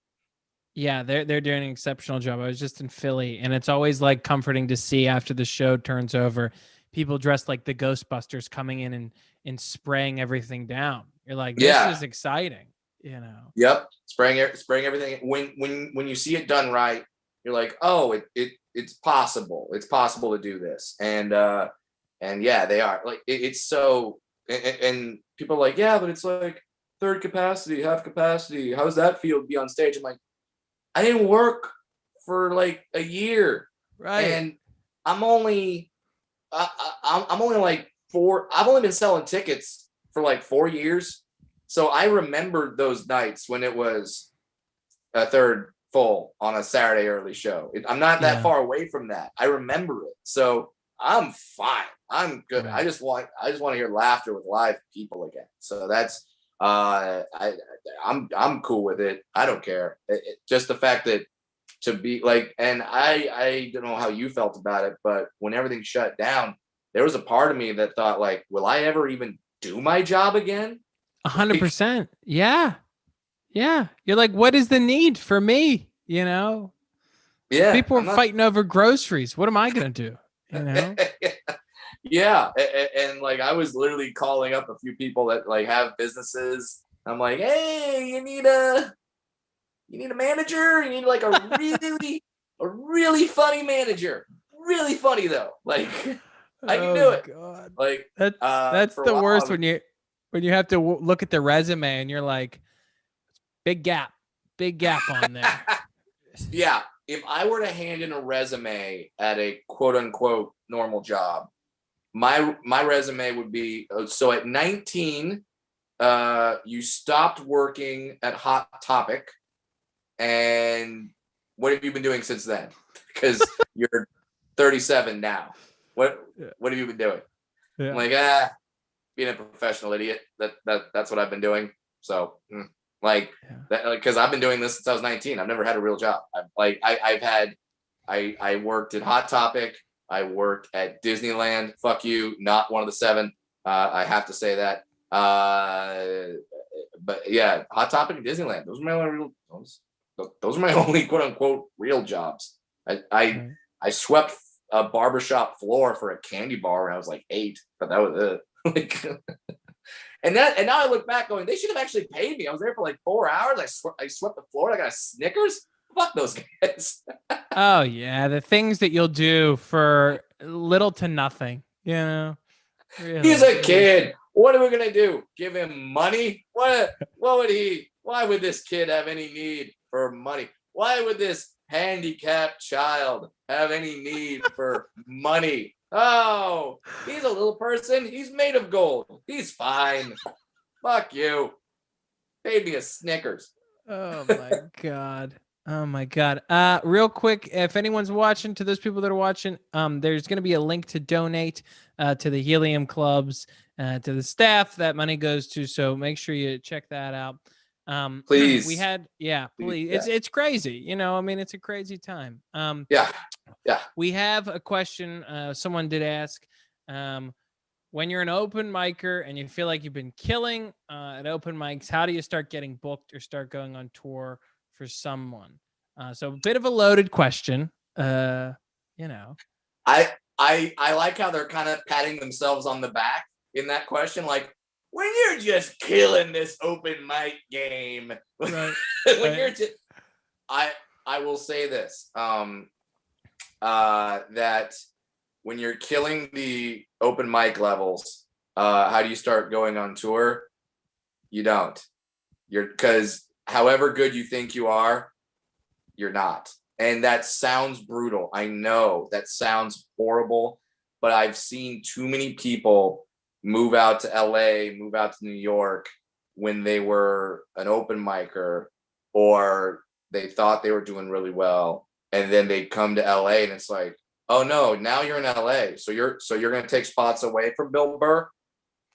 Yeah, they're doing an exceptional job. I was just in Philly, and it's always like comforting to see after the show turns over, people dressed like the Ghostbusters coming in and spraying everything down. You're like, this is exciting, you know? Yep, spraying everything. When you see it done right, you're like, oh, it's possible. It's possible to do this, and yeah, they are. Like it's so, and people are like, yeah, but it's like third capacity, half capacity. How does that feel to be on stage? I'm like, I didn't work for like a year, right? And I'm only like I've only been selling tickets for like 4 years, so I remember those nights when it was a third full on a Saturday early show. I'm not that far away from that. I remember it, so I'm fine. I'm good. Right. I just want to hear laughter with live people again. So that's. I'm cool with it. I don't care. Just the fact that to be like, and I don't know how you felt about it, but when everything shut down, there was a part of me that thought like, will I ever even do my job again? 100%. Yeah. You're like, what is the need for me? You know? Yeah. People are fighting over groceries. What am I going to do? You know? Yeah, and like I was literally calling up a few people that like have businesses. I'm like, hey, you need a manager? You need like a really funny manager. Really funny though. Like I can do it. God. Like that's the worst when you have to look at the resume and you're like, big gap on there. Yeah, if I were to hand in a resume at a quote unquote normal job, my resume would be, so at 19, you stopped working at Hot Topic, and what have you been doing since then? Because you're 37 now. What have you been doing? Yeah. I'm like, being a professional idiot. That's what I've been doing. So because I've been doing this since I was 19. I've never had a real job. I worked at Hot Topic. I worked at Disneyland. Fuck you, not one of the 7. I have to say that. But yeah, Hot Topic and Disneyland. Those are my only quote unquote real jobs. I swept a barbershop floor for a candy bar when I was like 8, but that was it. And now I look back going, they should have actually paid me. I was there for like 4 hours. I swept the floor. I got a Snickers. Fuck those guys. Oh yeah, the things that you'll do for little to nothing, you know. Really. He's a kid. What are we gonna do? Give him money? Why would this kid have any need for money? Why would this handicapped child have any need for money? Oh, he's a little person. He's made of gold. He's fine. Fuck you. Paid me a Snickers. Oh my God. Oh my God. Real quick, if anyone's watching, to those people that are watching, there's going to be a link to donate to the Helium Clubs, to the staff that money goes to. So make sure you check that out. Please. Please. It's crazy. You know, I mean, it's a crazy time. Yeah. We have a question. Someone did ask, when you're an open micer and you feel like you've been killing at open mics, how do you start getting booked or start going on tour for someone? So a bit of a loaded question. You know, I like how they're kind of patting themselves on the back in that question, like when you're just killing this open mic game. right? When you're just, I will say this, that when you're killing the open mic levels, how do you start going on tour? You don't. Because however good you think you are, you're not. And that sounds brutal. I know that sounds horrible, but I've seen too many people move out to LA, move out to New York when they were an open micer or they thought they were doing really well. And then they come to LA and it's like, oh no, now you're in LA. So you're going to take spots away from Bill Burr.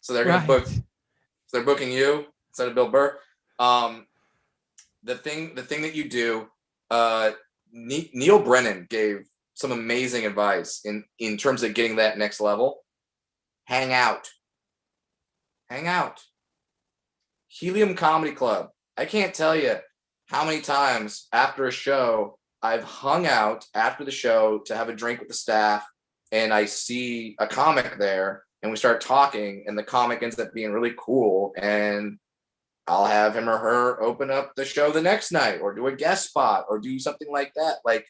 So they're going to book, so they're booking you instead of Bill Burr. The thing that you do, Neil Brennan gave some amazing advice in terms of getting that next level. Hang out. Helium Comedy Club. I can't tell you how many times after a show I've hung out after the show to have a drink with the staff, and I see a comic there and we start talking and the comic ends up being really cool, and I'll have him or her open up the show the next night or do a guest spot or do something like that. Like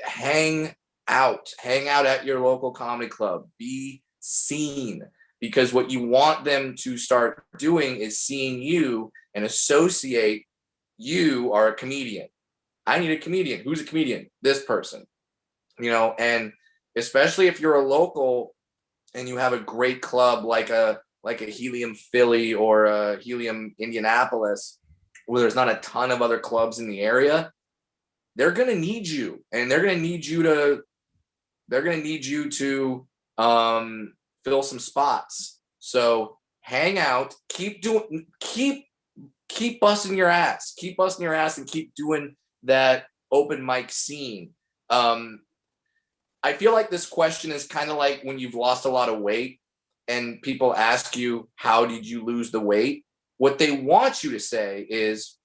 hang out at your local comedy club, be seen, because what you want them to start doing is seeing you and associate you are a comedian. I need a comedian. Who's a comedian? This person, you know, and especially if you're a local and you have a great club like a Helium Philly or a Helium Indianapolis, where there's not a ton of other clubs in the area, they're going to need you, and they're going to need you to fill some spots. So hang out, keep busting your ass, and keep doing that open mic scene. I feel like this question is kind of like when you've lost a lot of weight and people ask you, how did you lose the weight? What they want you to say is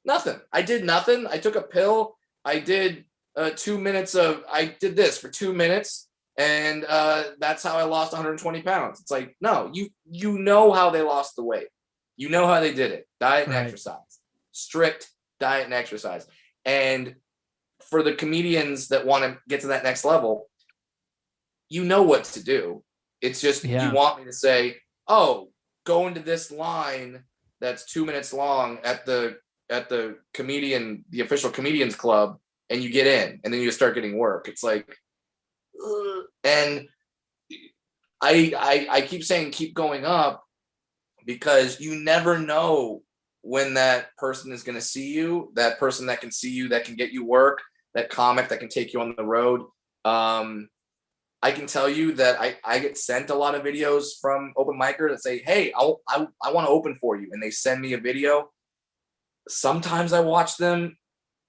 nothing. I did nothing. I took a pill. I did 2 minutes I did this for 2 minutes. And that's how I lost 120 pounds. It's like, no, you know how they lost the weight. You know how they did it. Diet and exercise. Strict diet and exercise. And for the comedians that want to get to that next level, you know what to do. It's just, you want me to say, oh, go into this line that's 2 minutes long at the official comedians club, and you get in, and then you start getting work. It's like, and I keep saying keep going up, because you never know when that person is going to see you, that person that can see you, that can get you work, that comic that can take you on the road. I can tell you that I get sent a lot of videos from open micers that say, hey, I want to open for you. And they send me a video. Sometimes I watch them,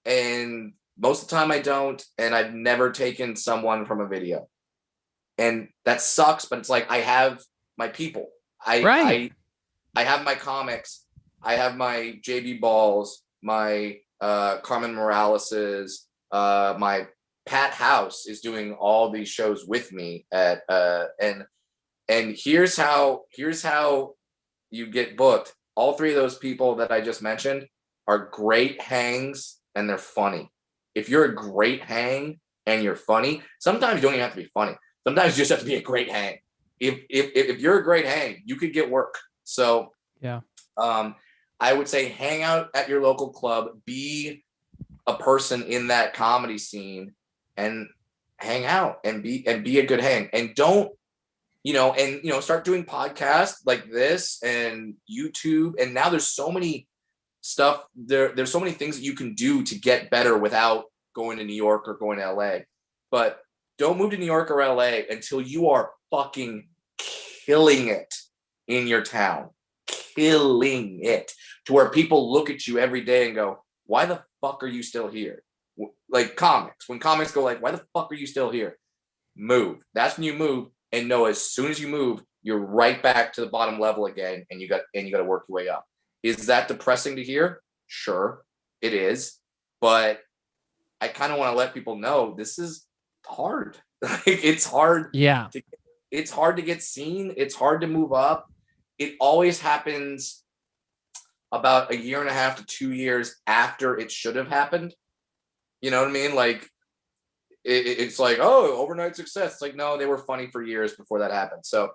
and most of the time I don't. And I've never taken someone from a video. And that sucks, but it's like, I have my people. I have my comics. I have my JB Balls, my Carmen Moraleses, my Pat House is doing all these shows with me at and here's how you get booked. All three of those people that I just mentioned are great hangs, and they're funny. If you're a great hang and you're funny, sometimes you don't even have to be funny. Sometimes you just have to be a great hang. If you're a great hang, you could get work. So I would say hang out at your local club, be a person in that comedy scene, and hang out and be a good hang. And don't and start doing podcasts like this and YouTube. And now there's so many stuff there's so many things that you can do to get better without going to New York or going to LA. But don't move to New York or LA until you are fucking killing it in your town, killing it, to where people look at you every day and go, why the fuck are you still here? Like comics, when comics go like, why the fuck are you still here? Move. That's when you move, and know as soon as you move, you're right back to the bottom level again, and you got to work your way up. Is that depressing to hear? Sure, it is. But I kind of want to let people know this is hard. It's hard. Yeah. It's hard to get seen. It's hard to move up. It always happens about a year and a half to 2 years after it should have happened. You know what I mean? Like, it's like, oh, overnight success. It's like, no, they were funny for years before that happened. So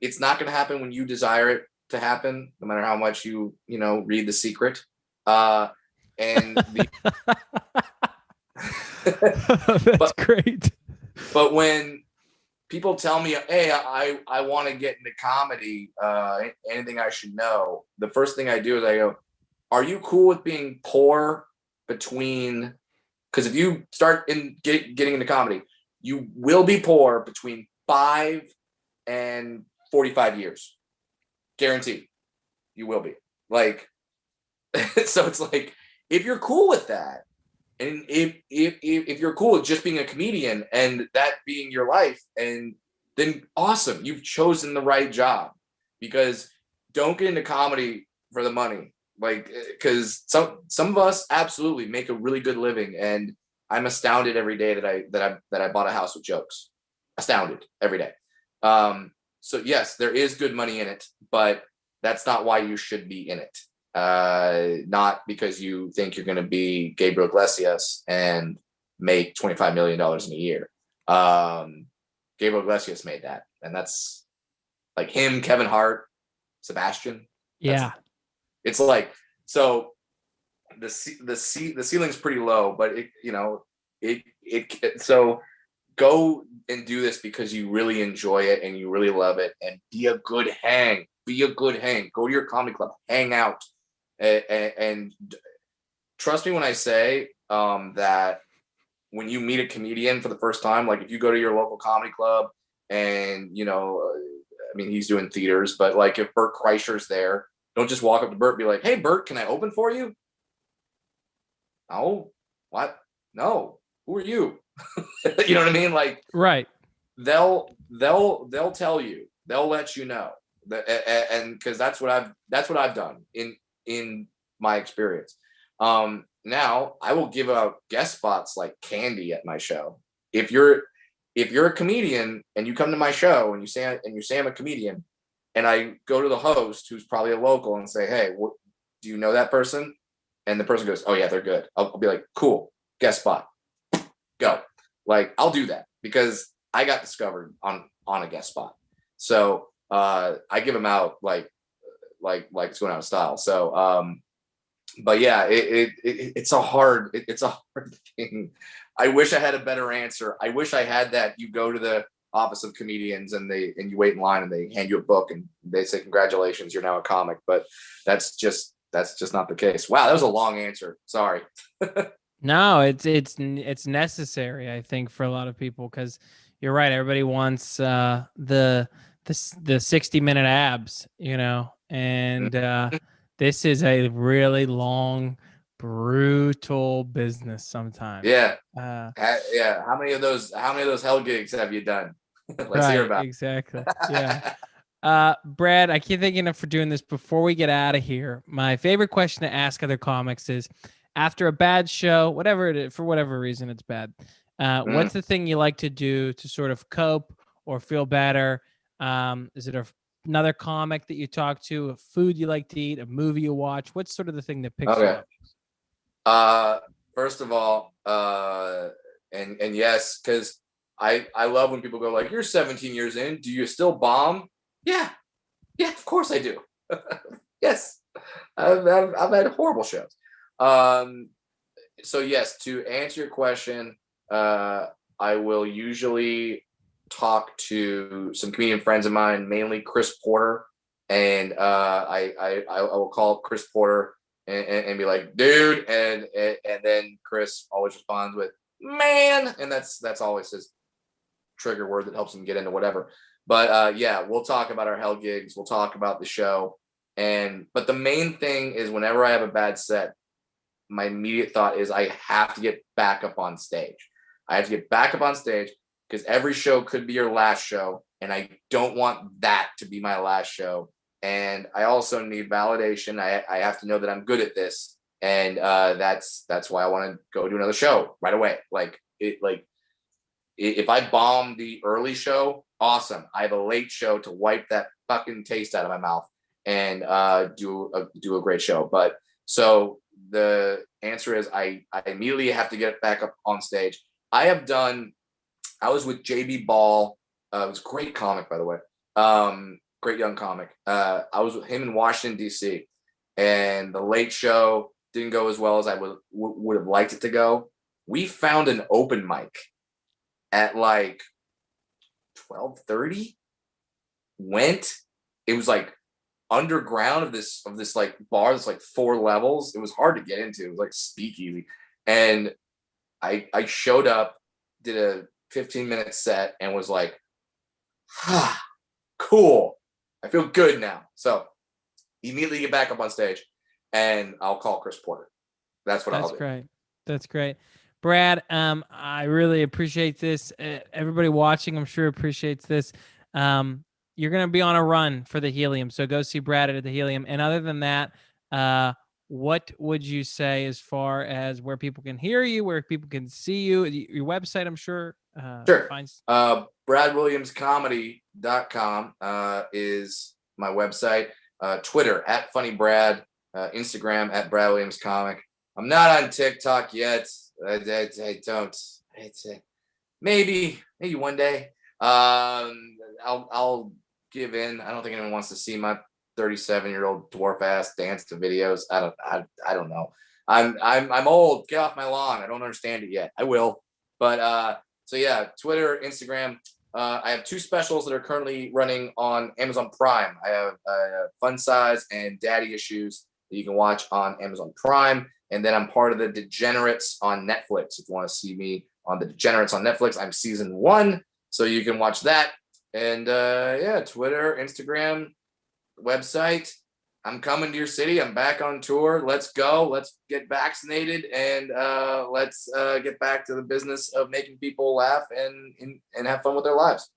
it's not going to happen when you desire it to happen, no matter how much you read The Secret. That's great. But when people tell me, hey, I want to get into comedy, anything I should know, the first thing I do is I go, are you cool with being poor between, because if you start getting into comedy, you will be poor between 5 and 45 years. Guaranteed. You will be. Like, so it's like, if you're cool with that, and if you're cool with just being a comedian and that being your life, and then awesome, you've chosen the right job. Because don't get into comedy for the money. Like, because some of us absolutely make a really good living, and I'm astounded every day that I bought a house with jokes. Astounded every day. So yes, there is good money in it, but that's not why you should be in it. Not because you think you're going to be Gabriel Iglesias and make $25 million in a year. Gabriel Iglesias made that, and that's like him, Kevin Hart, Sebastian. Yeah. It's like, so the ceiling's pretty low, but so go and do this because you really enjoy it and you really love it, and be a good hang. Go to your comedy club, hang out, and trust me when I say that when you meet a comedian for the first time, like if you go to your local comedy club and I mean, he's doing theaters, but like if Bert Kreischer's there, don't just walk up to Bert and be like, hey Bert, can I open for you? No. What? No. Who are you? You know what I mean? Like, right. They'll tell you. They'll let you know. And because that's what I've done in my experience. Now I will give out guest spots like candy at my show. If you're a comedian and you come to my show and you say I'm a comedian, and I go to the host who's probably a local and say, hey, do you know that person? And the person goes, oh yeah, they're good. I'll be like, cool, guest spot, go. Like, I'll do that because I got discovered on a guest spot. So I give them out like it's going out of style. So but yeah, it's a hard thing. I wish I had a better answer. I wish I had that. You go to the office of comedians and you wait in line and they hand you a book and they say, congratulations, you're now a comic. But that's just not the case. Wow, that was a long answer. Sorry. No, it's necessary, I think, for a lot of people, because you're right. Everybody wants the 60-minute abs, and this is a really long, brutal business sometimes. Yeah. Yeah. How many of those hell gigs have you done? Let's hear about it. Exactly. Yeah. Brad, I keep thinking of for doing this before we get out of here. My favorite question to ask other comics is, after a bad show, whatever it is, for whatever reason it's bad, what's the thing you like to do to sort of cope or feel better? Is it another comic that you talk to, a food you like to eat, a movie you watch? What's sort of the thing that picks you up? First of all, and yes, because I love when people go like, you're 17 years in, do you still bomb? Yeah, of course I do. Yes, I've had horrible shows. So yes, to answer your question, I will usually talk to some comedian friends of mine, mainly Chris Porter, and I will call Chris Porter and be like, dude, and then Chris always responds with man, and that's always his trigger word that helps him get into whatever. But yeah, we'll talk about our hell gigs. We'll talk about the show. But the main thing is whenever I have a bad set, my immediate thought is I have to get back up on stage. I have to get back up on stage because every show could be your last show. And I don't want that to be my last show. And I also need validation. I have to know that I'm good at this. And that's why I want to go do another show right away. If I bomb the early show, awesome. I have a late show to wipe that fucking taste out of my mouth and do a great show. But so the answer is I immediately have to get back up on stage. I was with JB Ball. It was a great comic, by the way. Great young comic. I was with him in Washington, D.C. And the late show didn't go as well as I would have liked it to go. We found an open mic at like 12:30. It was like underground of this like bar that's like 4 levels. It was hard to get into. It was like speakeasy. And I showed up, did a 15-minute set, and was like, cool. I feel good now. So immediately get back up on stage and I'll call Chris Porter. That's what I'll do. Great. That's great. Brad, I really appreciate this. Everybody watching, I'm sure appreciates this. You're going to be on a run for the Helium, so go see Brad at the Helium. And other than that, what would you say as far as where people can hear you, where people can see you, your website, I'm sure? Sure. BradWilliamsComedy.com is my website. Twitter @FunnyBrad, Instagram @BradWilliamsComic. I'm not on TikTok yet. I don't. Maybe one day. I'll give in. I don't think anyone wants to see my 37-year-old dwarf ass dance to videos. I don't know. I'm old. Get off my lawn. I don't understand it yet. I will. But so yeah, Twitter, Instagram. I have 2 specials that are currently running on Amazon Prime. I have Fun Size and Daddy Issues that you can watch on Amazon Prime. And then I'm part of the Degenerates on Netflix. If you want to see me on the Degenerates on Netflix, I'm season 1. So you can watch that. And yeah, Twitter, Instagram, website. I'm coming to your city. I'm back on tour. Let's go. Let's get vaccinated and let's get back to the business of making people laugh and have fun with their lives.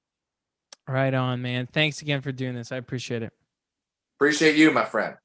Right on, man. Thanks again for doing this. I appreciate it. Appreciate you, my friend.